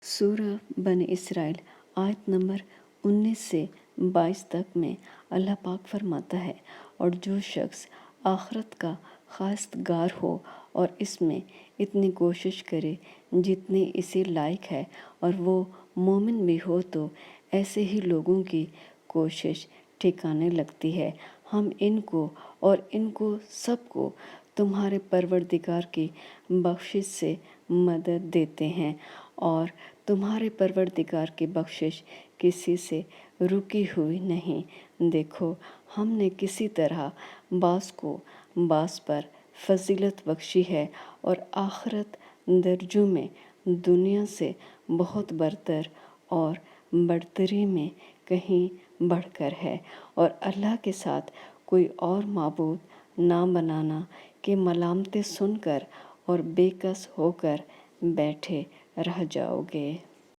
سورہ بنی اسرائیل آیت نمبر 19 سے 22 تک میں اللہ پاک فرماتا ہے، اور جو شخص آخرت کا خواستگار ہو اور اس میں اتنی کوشش کرے جتنی اسی لائق ہے، اور وہ مومن بھی ہو، تو ایسے ہی لوگوں کی کوشش ٹھکانے لگتی ہے۔ ہم ان کو اور ان کو سب کو تمہارے پروردگار کی بخشش سے مدد دیتے ہیں، اور تمہارے پروردگار کی بخشش کسی سے رکی ہوئی نہیں۔ دیکھو، ہم نے کسی طرح بعض کو بعض پر فضیلت بخشی ہے، اور آخرت درجوں میں دنیا سے بہت برتر اور برتری میں کہیں بڑھ کر ہے، اور اللہ کے ساتھ کوئی اور معبود نہ بنانا کہ ملامتیں سن کر اور بے کس ہو کر بیٹھے رہ جاؤ گے۔